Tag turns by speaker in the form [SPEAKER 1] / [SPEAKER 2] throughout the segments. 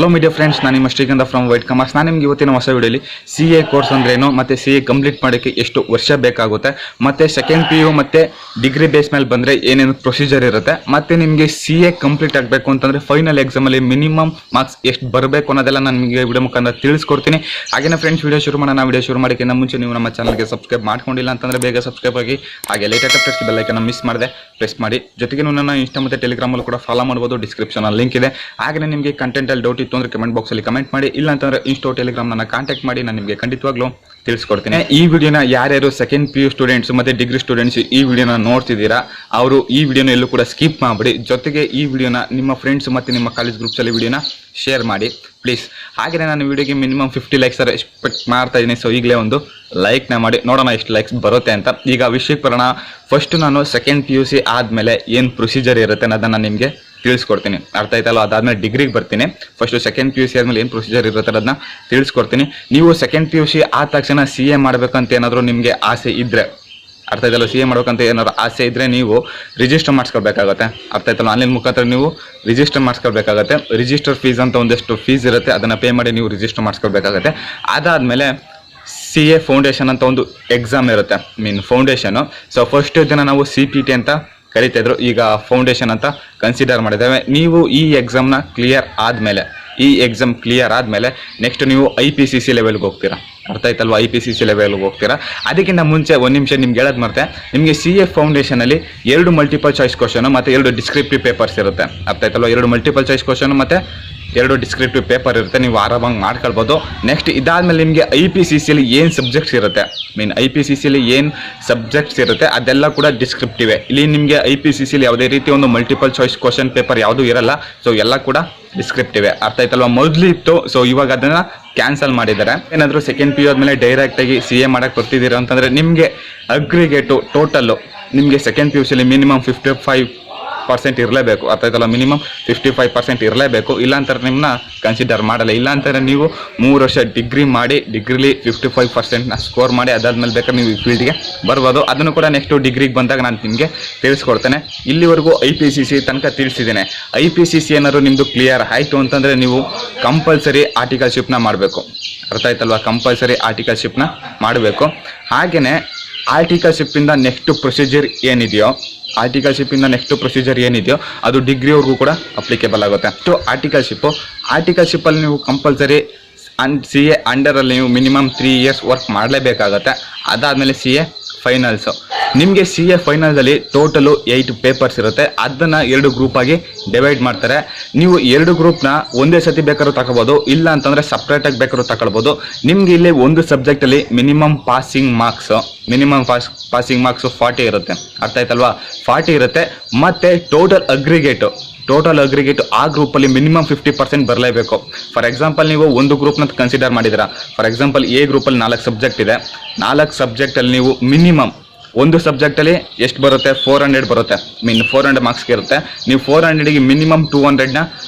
[SPEAKER 1] Hello media friends, ನಾನು ನಿಮ್ಮ ಶ್ರೀಗಂಧ ಫ್ರಮ್ widecommerce. ನಾನು ನಿಮಗೆ ಇವತ್ತಿನ ಹೊಸ ವಿಡಿಯೋಲಿ CA ಕೋರ್ಸ್ ಅಂದ್ರೇನು ಮತ್ತು CA ಕಂಪ್ಲೀಟ್ ಮಾಡೋಕ್ಕೆ ಎಷ್ಟು ವರ್ಷ ಬೇಕಾಗುತ್ತೆ, ಮತ್ತು ಸೆಕೆಂಡ್ PU ಮತ್ತು ಡಿಗ್ರಿ ಬೇಸ್ ಮೇಲೆ ಬಂದರೆ ಏನೇನು ಪ್ರೊಸೀಜರ್ ಇರುತ್ತೆ, ಮತ್ತು ನಿಮಗೆ CA ಕಂಪ್ಲೀಟ್ ಆಗಬೇಕು ಅಂತಂದರೆ ಫೈನಲ್ ಎಕ್ಸಾಮಲ್ಲಿ ಮಿನಿಮಮ್ ಮಾರ್ಕ್ಸ್ ಎಷ್ಟು ಬರಬೇಕು ಅನ್ನೋದೆಲ್ಲ ನಾನು ನಿಮಗೆ ವಿಡಿಯೋ ಮುಖಾಂತರ ತಿಳಿಸ್ಕೊಡ್ತೀನಿ. ಹಾಗೆಯೇ ಫ್ರೆಂಡ್ಸ್, ವಿಡಿಯೋ ಶುರು ಮಾಡೋಣ. ವಿಡಿಯೋ ಶುರು ಮಾಡೋಕ್ಕಿಂತ ಮುಂಚೆ ನೀವು ನಮ್ಮ ಚಾನಲ್ಗೆ ಸಬ್ಸ್ಕ್ರೈಬ್ ಮಾಡ್ಕೊಂಡಿಲ್ಲ ಅಂತಂದರೆ ಬೇಗ ಸಬ್ಸ್ಕ್ರೈಬ್ ಆಗಿ, ಹಾಗೆ latest updates bell icon miss ಮಾಡಿದೆ ಪ್ರೆಸ್ ಮಾಡಿ. ಜೊತೆಗೆ ನನ್ನ ಇನ್ಸ್ಟಾ ಮತ್ತು ಟೆಲಿಗ್ರಾಮಲ್ಲಿ ಕೂಡ ಫಾಲೋ ಮಾಡ್ಬೋದು, ಡಿಸ್ಕ್ರಿಪ್ಷನಲ್ಲಿ ಲಿಂಕ್ ಇದೆ. ಹಾಗೆ ನಿಮಗೆ ಕಂಟೆಂಟಲ್ಲಿ ಡೌಟ್ ಇತ್ತು ಅಂದರೆ ಕಮೆಂಟ್ ಬಾಕ್ಸಲ್ಲಿ ಕಮೆಂಟ್ ಮಾಡಿ, ಇಲ್ಲ ಅಂತಂದರೆ ಇನ್ಸ್ಟಾ ಟೆಲಿಗ್ರಾಮ್ ನನ್ನ ಕಾಂಟ್ಯಾಕ್ಟ್ ಮಾಡಿ, ನಾನು ನಿಮಗೆ ಖಂಡಿತವಾಗ್ಲೂ ತಿಳಿಸ್ಕೊಡ್ತೀನಿ. ಈ ವಿಡಿಯೋನ ಯಾರ್ಯಾರು ಸೆಕೆಂಡ್ PU ಸ್ಟೂಡೆಂಟ್ಸ್ ಮತ್ತು ಡಿಗ್ರಿ ಸ್ಟೂಡೆಂಟ್ಸ್ ಈ ವಿಡಿಯೋನ ನೋಡ್ತಿದ್ದೀರಾ, ಅವರು ಈ ವಿಡಿಯೋನ ಎಲ್ಲೂ ಕೂಡ ಸ್ಕಿಪ್ ಮಾಡಿಬಿಡಿ. ಜೊತೆಗೆ ಈ ವಿಡಿಯೋನ ನಿಮ್ಮ ಫ್ರೆಂಡ್ಸ್ ಮತ್ತು ನಿಮ್ಮ ಕಾಲೇಜ್ ಗ್ರೂಪ್ಸಲ್ಲಿ ವಿಡಿಯೋನ ಶೇರ್ ಮಾಡಿ ಪ್ಲೀಸ್. ಹಾಗೆಯೇ ನಾನು ವಿಡಿಯೋಗೆ ಮಿನಿಮಮ್ 50 ಲೈಕ್ಸ್ ಎಕ್ಸ್ಪೆಕ್ಟ್ ಮಾಡ್ತಾ ಇದ್ದೀನಿ. ಸೊ ಈಗಲೇ ಒಂದು ಲೈಕ್ನ ಮಾಡಿ ನೋಡೋಣ ಎಷ್ಟು ಲೈಕ್ಸ್ ಬರುತ್ತೆ ಅಂತ. ಈಗ ವಿಷಯಕ್ಕೆ ಬರೋಣ. ಫಸ್ಟ್ ನಾನು ಸೆಕೆಂಡ್ PUC ಆದಮೇಲೆ ಏನು ಪ್ರೊಸೀಜರ್ ಇರುತ್ತೆ ಅನ್ನೋದನ್ನು ನಿಮಗೆ ತಿಳಿಸ್ಕೊಡ್ತೀನಿ. ಅರ್ಥ ಆಯ್ತಲ್ಲ? ಅದಾದ್ಮೇಲೆ ಡಿಗ್ರಿಗೆ ಬರ್ತೀನಿ. ಫಸ್ಟ್ ಸೆಕೆಂಡ್ PUC ಆದಮೇಲೆ ಏನು ಪ್ರೊಸೀಜರ್ ಇರುತ್ತೆ ಅದನ್ನ ತಿಳಿಸ್ಕೊಡ್ತೀನಿ. ನೀವು ಸೆಕೆಂಡ್ PUC ಆದ ತಕ್ಷಣ CA ಮಾಡಬೇಕಂತ ಏನಾದರೂ ನಿಮಗೆ ಆಸೆ ಇದ್ದರೆ, ಅರ್ಥ ಆಯ್ತಲ್ಲ, CA ಮಾಡ್ಬೇಕಂತ ಏನಾದ್ರು ಆಸೆ ಇದ್ದರೆ ನೀವು ರಿಜಿಸ್ಟರ್ ಮಾಡಿಸ್ಕೊಳ್ಬೇಕಾಗತ್ತೆ. ಅರ್ಥ ಆಯ್ತಲ್ಲ? ಆನ್ಲೈನ್ ಮುಖಾಂತರ ನೀವು ರಿಜಿಸ್ಟರ್ ಮಾಡಿಸ್ಕೊಳ್ಬೇಕಾಗತ್ತೆ. ರಿಜಿಸ್ಟರ್ ಫೀಸ್ ಅಂತ ಒಂದಷ್ಟು ಫೀಸ್ ಇರುತ್ತೆ, ಅದನ್ನು ಪೇ ಮಾಡಿ ನೀವು ರಿಜಿಸ್ಟರ್ ಮಾಡಿಸ್ಕೊಳ್ಬೇಕಾಗತ್ತೆ. ಅದಾದಮೇಲೆ CA ಫೌಂಡೇಶನ್ ಅಂತ ಒಂದು ಎಕ್ಸಾಮ್ ಇರುತ್ತೆ, ಫೌಂಡೇಶನು. ಸೊ ಫಸ್ಟ್ ದಿನ ನಾವು CPT ಅಂತ ಕರಿತಿದ್ರು, ಈಗ ಫೌಂಡೇಶನ್ ಅಂತ ಕನ್ಸಿಡರ್ ಮಾಡಿದ್ದೇವೆ. ನೀವು ಈ ಎಕ್ಸಾಮ್ನ ಕ್ಲಿಯರ್ ಆದಮೇಲೆ, ನೆಕ್ಸ್ಟ್ ನೀವು IPCC ಲೆವೆಲ್ಗೆ ಹೋಗ್ತೀರಾ. ಅರ್ಥ ಆಯ್ತಲ್ವಾ? IPCC ಲೆವೆಲ್ಗೆ ಹೋಗ್ತೀರಾ. ಅದಕ್ಕಿಂತ ಮುಂಚೆ ಒಂದು ನಿಮಿಷ ನಿಮ್ಗೆ ಹೇಳೋದು ಮರ್ತೆ, ನಿಮಗೆ CA ಫೌಂಡೇಶನಲ್ಲಿ 2 ಮಲ್ಟಿಪಲ್ ಚಾಯ್ಸ್ ಕ್ವಶನ್ ಮತ್ತು 2 ಡಿಸ್ಕ್ರಿಪ್ಟಿವ್ ಪೇಪರ್ಸ್ ಇರುತ್ತೆ. ಅರ್ಥ ಆಯ್ತಲ್ವಾ? 2 ಮಲ್ಟಿಪಲ್ ಚಾಯ್ಸ್ ಕ್ವಶನ್ ಮತ್ತು 2 ಡಿಸ್ಕ್ರಿಪ್ಟಿವ್ ಪೇಪರ್ ಇರುತ್ತೆ, ನೀವು ಆರಾಮಾಗಿ ಮಾಡ್ಕೊಳ್ಬೋದು. ನೆಕ್ಸ್ಟ್ ಇದಾದಮೇಲೆ ನಿಮಗೆ IPCCಯಲ್ಲಿ ಏನು ಸಬ್ಜೆಕ್ಟ್ಸ್ ಇರುತ್ತೆ, IPCCಯಲ್ಲಿ ಏನು ಸಬ್ಜೆಕ್ಟ್ಸ್ ಇರುತ್ತೆ ಅದೆಲ್ಲ ಕೂಡ ಡಿಸ್ಕ್ರಿಪ್ಟಿವೆ. ಇಲ್ಲಿ ನಿಮಗೆ IPCCಯಲ್ಲಿ ಯಾವುದೇ ರೀತಿ ಒಂದು ಮಲ್ಟಿಪಲ್ ಚಾಯ್ಸ್ ಕ್ವಶನ್ ಪೇಪರ್ ಯಾವುದೂ ಇರಲ್ಲ. ಸೊ ಎಲ್ಲ ಕೂಡ ಡಿಸ್ಕ್ರಿಪ್ಟಿವೆ. ಅರ್ಥ ಆಯ್ತಲ್ವಾ? ಮೊದಲು ಇತ್ತು, ಸೊ ಇವಾಗ ಅದನ್ನು ಕ್ಯಾನ್ಸಲ್ ಮಾಡಿದ್ದಾರೆ. ಏನಾದರೂ ಸೆಕೆಂಡ್ PU ಆದಮೇಲೆ ಡೈರೆಕ್ಟಾಗಿ CA ಮಾಡೋಕ್ಕೆ ಬರ್ತಿದ್ದೀರಾ ಅಂತಂದರೆ ನಿಮಗೆ ಅಗ್ರಿಗೇಟು ಟೋಟಲ್ಲು ನಿಮಗೆ ಸೆಕೆಂಡ್ PUCಯಲ್ಲಿ ಮಿನಿಮಮ್ 55% ಇರಲೇಬೇಕು. ಅರ್ಥ ಆಯ್ತಲ್ಲ? ಮಿನಿಮಮ್ 55% ಇರಲೇಬೇಕು, ಇಲ್ಲಾಂತಾರೆ ನಿಮ್ಮನ್ನ ಕನ್ಸಿಡರ್ ಮಾಡಲ್ಲ. ಇಲ್ಲಾಂತಾರೆ ನೀವು 3 ವರ್ಷ ಡಿಗ್ರಿ ಮಾಡಿ, ಡಿಗ್ರಿಲಿ 55%ನ ಸ್ಕೋರ್ ಮಾಡಿ, ಅದಾದ್ಮೇಲೆ ಬೇಕಾದ್ರೆ ನೀವು ಈ ಫೀಲ್ಡ್ಗೆ ಬರ್ಬೋದು. ಅದನ್ನು ಕೂಡ ನೆಕ್ಸ್ಟ್ ಡಿಗ್ರಿಗೆ ಬಂದಾಗ ನಾನು ನಿಮಗೆ ತಿಳಿಸ್ಕೊಡ್ತೇನೆ. ಇಲ್ಲಿವರೆಗೂ IPCC ತನಕ ತಿಳಿಸಿದ್ದೇನೆ. IPCC ಏನಾದ್ರು ನಿಮ್ಮದು ಕ್ಲಿಯರ್ ಆಯಿತು ಅಂತಂದರೆ ನೀವು ಕಂಪಲ್ಸರಿ ಆರ್ಟಿಕಲ್ಶಿಪ್ನ ಮಾಡಬೇಕು. ಅರ್ಥ ಆಯ್ತಲ್ವಾ? ಕಂಪಲ್ಸರಿ ಆರ್ಟಿಕಲ್ಶಿಪ್ನ ಮಾಡಬೇಕು. ಹಾಗೆಯೇ ಆರ್ಟಿಕಲ್ಶಿಪ್ಪಿಂದ ನೆಕ್ಸ್ಟ್ ಪ್ರೊಸೀಜರ್ ಏನಿದೆಯೋ ಅದು ಡಿಗ್ರಿವರೆಗೂ ಕೂಡ ಅಪ್ಲಿಕೇಬಲ್ ಆಗುತ್ತೆ. ಸೊ ಆರ್ಟಿಕಲ್ಶಿಪ್ಪಲ್ಲಿ ನೀವು ಕಂಪಲ್ಸರಿ CA ಅಂಡರಲ್ಲಿ ನೀವು ಮಿನಿಮಮ್ 3 ಇಯರ್ಸ್ ವರ್ಕ್ ಮಾಡಲೇಬೇಕಾಗತ್ತೆ. ಅದಾದಮೇಲೆ CA ಫೈನಲ್ಸು. ನಿಮಗೆ CA ಫೈನಲ್ಸಲ್ಲಿ ಟೋಟಲು 8 ಪೇಪರ್ಸ್ ಇರುತ್ತೆ. ಅದನ್ನು 2 ಗ್ರೂಪಾಗಿ ಡಿವೈಡ್ ಮಾಡ್ತಾರೆ. ನೀವು 2 ಗ್ರೂಪ್ನ ಒಂದೇ ಸತಿ ಬೇಕಾದ್ರೂ ತಗೋಬೋದು, ಇಲ್ಲ ಅಂತಂದರೆ ಸಪ್ರೇಟಾಗಿ ಬೇಕಾದ್ರೂ ತಗೊಳ್ಬೋದು. ನಿಮಗೆ ಇಲ್ಲಿ ಒಂದು ಸಬ್ಜೆಕ್ಟಲ್ಲಿ ಮಿನಿಮಮ್ ಪಾಸಿಂಗ್ ಮಾರ್ಕ್ಸು 40 ಇರುತ್ತೆ. ಅರ್ಥ ಆಯ್ತಲ್ವಾ? 40 ಇರುತ್ತೆ. ಮತ್ತು ಟೋಟಲ್ ಅಗ್ರಿಗೇಟು ಆ ಗ್ರೂಪಲ್ಲಿ ಮಿನಿಮಮ್ 50% ಬರಲೇಬೇಕು. ಫಾರ್ ಎಕ್ಸಾಂಪಲ್, ನೀವು ಒಂದು ಗ್ರೂಪ್ನ ಕನ್ಸಿಡರ್ ಮಾಡಿದ್ದೀರಾ. ಫಾರ್ ಎಕ್ಸಾಂಪಲ್, A ಗ್ರೂಪಲ್ಲಿ 4 ಸಬ್ಜೆಕ್ಟ್ ಇದೆ. 4 ಸಬ್ಜೆಕ್ಟಲ್ಲಿ ನೀವು ಮಿನಿಮಮ್ ಒಂದು ಸಬ್ಜೆಕ್ಟಲ್ಲಿ ಎಷ್ಟು ಬರುತ್ತೆ? 400 ಬರುತ್ತೆ. 400 ಮಾರ್ಕ್ಸ್ಗೆ ಇರುತ್ತೆ. ನೀವು 400ಗೆ ಮಿನಿಮಮ್ 200ನ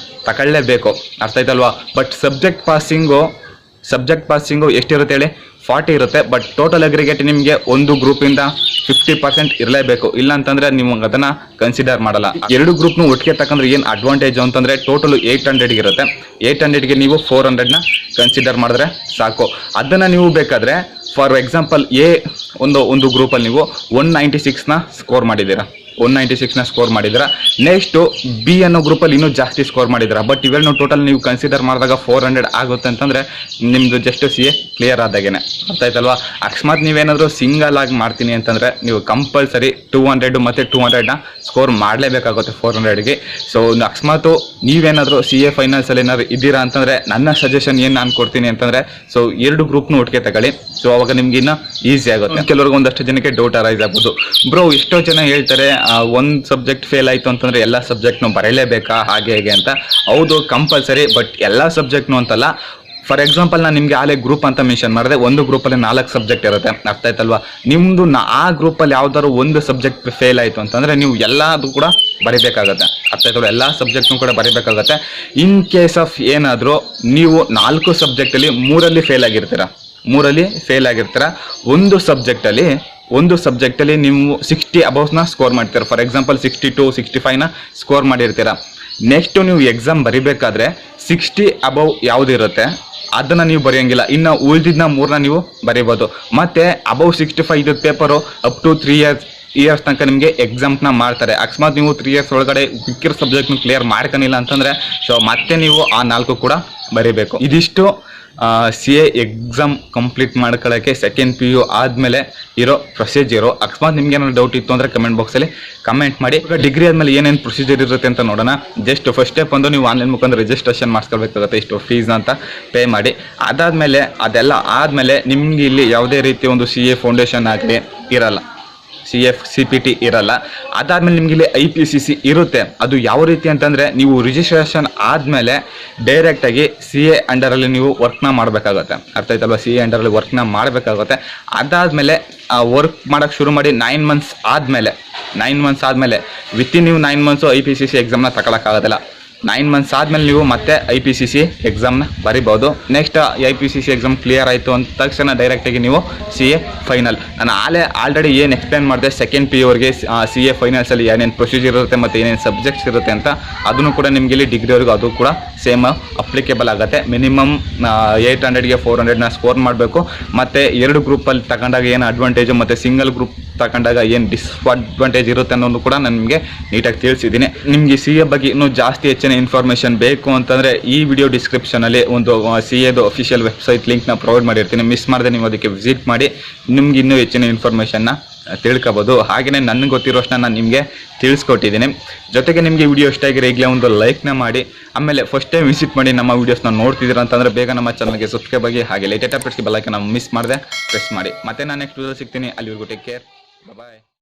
[SPEAKER 1] ತಗೊಳ್ಳೇಬೇಕು. ಅರ್ಥ ಆಯ್ತಲ್ವಾ? ಬಟ್ ಸಬ್ಜೆಕ್ಟ್ ಪಾಸಿಂಗು ಎಷ್ಟಿರುತ್ತೆ ಹೇಳಿ? 40 ಇರುತ್ತೆ. ಬಟ್ ಟೋಟಲ್ ಅಗ್ರಿಗೇಟ್ ನಿಮಗೆ ಒಂದು ಗ್ರೂಪಿಂದ 50% ಇರಲೇಬೇಕು, ಇಲ್ಲ ಅಂತಂದರೆ ನೀವು ಅದನ್ನು ಕನ್ಸಿಡರ್ ಮಾಡಲ್ಲ. 2 ಗ್ರೂಪ್ನು ಒಟ್ಟಿಗೆ ತಗೊಂಡ್ರೆ ಏನು ಅಡ್ವಾಂಟೇಜ್ ಅಂತಂದರೆ ಟೋಟಲು 800 ಇರುತ್ತೆ. 800ಗೆ ನೀವು 400ನ ಕನ್ಸಿಡರ್ ಮಾಡಿದ್ರೆ ಸಾಕು. ಅದನ್ನು ನೀವು ಬೇಕಾದರೆ ಫಾರ್ ಎಕ್ಸಾಂಪಲ್ ಒಂದು ಗ್ರೂಪಲ್ಲಿ ನೀವು 196ನ ಸ್ಕೋರ್ ಮಾಡಿದ್ದೀರಾ. 196ನ ಸ್ಕೋರ್ ಮಾಡಿದ್ದೀರಾ. ನೆಕ್ಸ್ಟು B ಅನ್ನೋ ಗ್ರೂಪಲ್ಲಿ ಇನ್ನೂ ಜಾಸ್ತಿ ಸ್ಕೋರ್ ಮಾಡಿದ್ದೀರಾ. ಬಟ್ ಇವೆಲ್ಲ ಟೋಟಲ್ ನೀವು ಕನ್ಸಿಡರ್ ಮಾಡಿದಾಗ 400 ಆಗುತ್ತೆ ಅಂತಂದರೆ ನಿಮ್ಮದು ಜಸ್ಟ್ CA ಕ್ಲಿಯರ್ ಆದಾಗೇನೆ. ಅರ್ಥ ಆಯ್ತಲ್ವಾ? ಅಕಸ್ಮಾತ್ ನೀವೇನಾದರೂ ಸಿಂಗಲ್ ಆಗಿ ಮಾಡ್ತೀನಿ ಅಂತಂದರೆ ನೀವು ಕಂಪಲ್ಸರಿ 200 ಮತ್ತು 200ನ ಸ್ಕೋರ್ ಮಾಡಲೇಬೇಕಾಗುತ್ತೆ 400ಗೆ. ಸೊ ಅಕಸ್ಮಾತು ನೀವೇನಾದರೂ CA ಫೈನಲ್ಸಲ್ಲಿ ಏನಾದ್ರು ಇದ್ದೀರಾ ಅಂತಂದರೆ ನನ್ನ ಸಜೆಷನ್ ಏನು ನಾನು ಕೊಡ್ತೀನಿ ಅಂತಂದರೆ, ಸೊ 2 ಗ್ರೂಪ್ನು ಒಟ್ಟಿಗೆ ತಗೊಳ್ಳಿ. ಸೊ ಅವಾಗ ನಿಮ್ಗೆ ಇನ್ನೂ ಈಸಿ ಆಗುತ್ತೆ. ಕೆಲವ್ರಿಗೆ ಒಂದಷ್ಟು ಜನಕ್ಕೆ ಡೌಟ್ ಅರೈಸ್ ಆಗ್ಬೋದು, ಬ್ರೋ ಎಷ್ಟೋ ಜನ ಹೇಳ್ತಾರೆ ಒಂದು ಸಬ್ಜೆಕ್ಟ್ ಫೇಲ್ ಆಯಿತು ಅಂತಂದರೆ ಎಲ್ಲ ಸಬ್ಜೆಕ್ಟ್ನು ಬರೀಲೇಬೇಕಾ ಹಾಗೆ ಅಂತ. ಹೌದು, ಕಂಪಲ್ಸರಿ, ಬಟ್ ಎಲ್ಲ ಸಬ್ಜೆಕ್ಟ್ನು ಅಂತಲ್ಲ. ಫಾರ್ ಎಕ್ಸಾಂಪಲ್, ನಾನು ನಿಮಗೆ ಆಲೇ ಗ್ರೂಪ್ ಅಂತ ಮೆನ್ಷನ್ ಮಾಡಿದೆ. ಒಂದು ಗ್ರೂಪಲ್ಲಿ 4 ಸಬ್ಜೆಕ್ಟ್ ಇರುತ್ತೆ. ಅರ್ಥ ಆಯ್ತಲ್ವಾ? ನಿಮ್ಮದು ಆ ಗ್ರೂಪಲ್ಲಿ ಯಾವ್ದಾದ್ರು ಒಂದು ಸಬ್ಜೆಕ್ಟ್ ಫೇಲ್ ಆಯಿತು ಅಂತಂದರೆ ನೀವು ಎಲ್ಲದು ಕೂಡ ಬರೀಬೇಕಾಗತ್ತೆ. ಅರ್ಥ ಆಯ್ತಲ್ವ? ಎಲ್ಲ ಸಬ್ಜೆಕ್ಟ್ನು ಕೂಡ ಬರೀಬೇಕಾಗತ್ತೆ. ಇನ್ ಕೇಸ್ ಆಫ್ ಏನಾದರೂ ನೀವು 4 ಸಬ್ಜೆಕ್ಟಲ್ಲಿ 3ರಲ್ಲಿ ಫೇಲ್ ಆಗಿರ್ತೀರ. ಒಂದು ಸಬ್ಜೆಕ್ಟಲ್ಲಿ ನೀವು 60 ಅಬೌವ್ಸ್ನ ಸ್ಕೋರ್ ಮಾಡ್ತೀರಾ. ಫಾರ್ ಎಕ್ಸಾಂಪಲ್ 62, 65ನ ಸ್ಕೋರ್ ಮಾಡಿರ್ತೀರಾ. ನೆಕ್ಸ್ಟ್ ನೀವು ಎಕ್ಸಾಮ್ ಬರಿಬೇಕಾದ್ರೆ 60 ಅಬವ್ ಯಾವುದಿರುತ್ತೆ ಅದನ್ನು ನೀವು ಬರೆಯೋಂಗಿಲ್ಲ. ಇನ್ನು ಉಳಿದಿದ್ದ 3ನ ನೀವು ಬರೀಬೋದು. ಮತ್ತು ಅಬವ್ 65 ಇದ್ದ ಪೇಪರು ಅಪ್ ಟು 3 ಇಯರ್ಸ್ ತನಕ ನಿಮಗೆ ಎಕ್ಸಾಮ್ನ ಮಾಡ್ತಾರೆ. ಅಕಸ್ಮಾತ್ ನೀವು 3 ಇಯರ್ಸ್ ಒಳಗಡೆ ಮಿಕ್ಕಿರೋ ಸಬ್ಜೆಕ್ಟ್ನ ಕ್ಲಿಯರ್ ಮಾಡ್ಕೊಂಡಿಲ್ಲ ಅಂತಂದರೆ ಸೊ ಮತ್ತೆ ನೀವು ಆ 4 ಕೂಡ ಬರೀಬೇಕು. ಇದಿಷ್ಟು CA ಎಕ್ಸಾಮ್ ಕಂಪ್ಲೀಟ್ ಮಾಡ್ಕೊಳ್ಳೋಕ್ಕೆ ಸೆಕೆಂಡ್ PU ಆದಮೇಲೆ ಇರೋ ಪ್ರೊಸೀಜರು. ಅಕಸ್ಮಾತ್ ನಿಮ್ಗೆ ಏನಾದ್ರು ಡೌಟ್ ಇತ್ತು ಅಂದರೆ ಕಮೆಂಟ್ ಬಾಕ್ಸಲ್ಲಿ ಕಮೆಂಟ್ ಮಾಡಿ. ಈಗ ಡಿಗ್ರಿ ಆದಮೇಲೆ ಏನೇನು ಪ್ರೊಸೀಜರ್ ಇರುತ್ತೆ ಅಂತ ನೋಡೋಣ. ಜಸ್ಟ್ ಫಸ್ಟ್ ಸ್ಟೆಪ್ ಒಂದು ನೀವು ಆನ್ಲೈನ್ ಮುಖಾಂತರ ರಿಜಿಸ್ಟ್ರೇಷನ್ ಮಾಡಿಸ್ಕೊಳ್ಬೇಕಾಗುತ್ತೆ, ಇಷ್ಟು ಫೀಸ್ ಅಂತ ಪೇ ಮಾಡಿ. ಅದಾದಮೇಲೆ ಅದೆಲ್ಲ ಆದಮೇಲೆ ನಿಮಗೆ ಇಲ್ಲಿ ಯಾವುದೇ ರೀತಿಯ ಒಂದು CA ಫೌಂಡೇಶನ್ ಆಗಲಿ ಇರಲ್ಲ, CPT ಇರಲ್ಲ. ಅದಾದಮೇಲೆ ನಿಮಗೆ ಇಲ್ಲಿ IPCC ಇರುತ್ತೆ. ಅದು ಯಾವ ರೀತಿ ಅಂತಂದರೆ ನೀವು ರಿಜಿಸ್ಟ್ರೇಷನ್ ಆದಮೇಲೆ ಡೈರೆಕ್ಟಾಗಿ CA ಅಂಡರಲ್ಲಿ ನೀವು ವರ್ಕ್ನ ಮಾಡಬೇಕಾಗುತ್ತೆ. ಅರ್ಥ ಆಯ್ತಲ್ವ? CA ಅಂಡರಲ್ಲಿ ವರ್ಕ್ನ ಮಾಡಬೇಕಾಗುತ್ತೆ. ಅದಾದಮೇಲೆ ವರ್ಕ್ ಮಾಡೋಕ್ಕೆ ಶುರು ಮಾಡಿ 9 ಮಂತ್ಸ್ ಆದಮೇಲೆ ವಿತಿನ್ ನೀವು 9 ಮಂತ್ಸು IPCC ಎಕ್ಸಾಮ್ನ ತಗೊಳಕ್ಕಾಗೋದಿಲ್ಲ. 9 ಮಂತ್ಸ್ ಆದಮೇಲೆ ನೀವು ಮತ್ತೆ IPCC ಎಕ್ಸಾಮ್ನ ಬರಿಬೋದು. ನೆಕ್ಸ್ಟ್ IPCC ಎಕ್ಸಾಮ್ ಕ್ಲಿಯರ್ ಆಯಿತು ಅಂದ ತಕ್ಷಣ ಡೈರೆಕ್ಟಾಗಿ ನೀವು CA ಫೈನಲ್. ನಾನು ಆಲ್ರೆಡಿ ಏನು ಎಕ್ಸ್ಪ್ಲೇನ್ ಮಾಡಿದೆ ಸೆಕೆಂಡ್ PU ಅವ್ರಿಗೆ CA ಫೈನಲ್ಸಲ್ಲಿ ಏನೇನು ಪ್ರೊಸೀಜರ್ ಇರುತ್ತೆ ಮತ್ತು ಏನೇನು ಸಬ್ಜೆಕ್ಟ್ಸ್ ಇರುತ್ತೆ ಅಂತ, ಅದನ್ನು ಕೂಡ ನಿಮಗೆ ಇಲ್ಲಿ ಡಿಗ್ರಿವರೆಗೂ ಅದು ಕೂಡ ಸೇಮ್ ಅಪ್ಲಿಕೇಬಲ್ ಆಗುತ್ತೆ. ಮಿನಿಮಮ್ 800ಗೆ 400ನ ಸ್ಕೋರ್ ಮಾಡಬೇಕು. ಮತ್ತು 2 ಗ್ರೂಪಲ್ಲಿ ತಗೊಂಡಾಗ ಏನು ಅಡ್ವಾಂಟೇಜು ಮತ್ತು ಸಿಂಗಲ್ ಗ್ರೂಪ್ ತಗೊಂಡಾಗ ಏನು ಡಿಸ್ಅಡ್ವಾಂಟೇಜ್ ಇರುತ್ತೆ ಅನ್ನೋದು ಕೂಡ ನಾನು ನಿಮಗೆ ನೀಟಾಗಿ ತಿಳಿಸಿದ್ದೀನಿ. ನಿಮಗೆ CA ಬಗ್ಗೆ ಇನ್ನೂ ಜಾಸ್ತಿ ಹೆಚ್ಚಿನ ಇನ್ಫಾರ್ಮೇಷನ್ ಬೇಕು ಅಂತಂದರೆ ಈ ವಿಡಿಯೋ ಡಿಸ್ಕ್ರಿಪ್ಷನಲ್ಲಿ ಒಂದು CAದು ಅಫಿಷಿಯಲ್ ವೆಬ್ಸೈಟ್ ಲಿಂಕ್ನ ಪ್ರೊವೈಡ್ ಮಾಡಿರ್ತೀನಿ. ಮಿಸ್ ಮಾಡದೆ ನೀವು ಅದಕ್ಕೆ ವಿಸಿಟ್ ಮಾಡಿ ನಿಮ್ಗೆ ಇನ್ನೂ ಹೆಚ್ಚಿನ ಇನ್ಫಾರ್ಮೇಷನ್ನ ತಿಳ್ಕೊಬೋದು. ಹಾಗೆಯೇ ನನಗೆ ಗೊತ್ತಿರೋಷ್ಟನ್ನ ನಾನು ನಿಮಗೆ ತಿಳಿಸ್ಕೊಟ್ಟಿದ್ದೀನಿ. ಜೊತೆಗೆ ನಿಮಗೆ ವಿಡಿಯೋ ಇಷ್ಟ ಆಗಿರೋ ಈಗಲೇ ಒಂದು ಲೈಕ್ನ ಮಾಡಿ, ಆಮೇಲೆ ಫಸ್ಟ್ ಟೈಮ್ ವಿಸಿಟ್ ಮಾಡಿ ನಮ್ಮ ವೀಡಿಯೋಸ್ನ ನೋಡ್ತಿದ್ದೀರ ಅಂತಂದರೆ ಬೇಗ ನಮ್ಮ ಚಾನಲ್ಗೆ ಸಬ್ಸ್ಕ್ರೈಬ್ ಆಗಿ, ಹಾಗೆ ಲೇಟೆಸ್ಟ್ ಅಪ್ಡೇಟ್ಸ್ಗೆ ಬೆಲ್ ಐಕಾನ್ ಮಿಸ್ ಮಾಡದೆ ಪ್ರೆಸ್ ಮಾಡಿ. ಮತ್ತೆ ನಾನು ನೆಕ್ಸ್ಟ್ ವಿಡಿಯೋ ಸಿಗ್ತೀನಿ. ಅಲ್ಲಿವರೆಗೂ ಟೇಕ್ ಕೇರ್, ಬಾಯ್.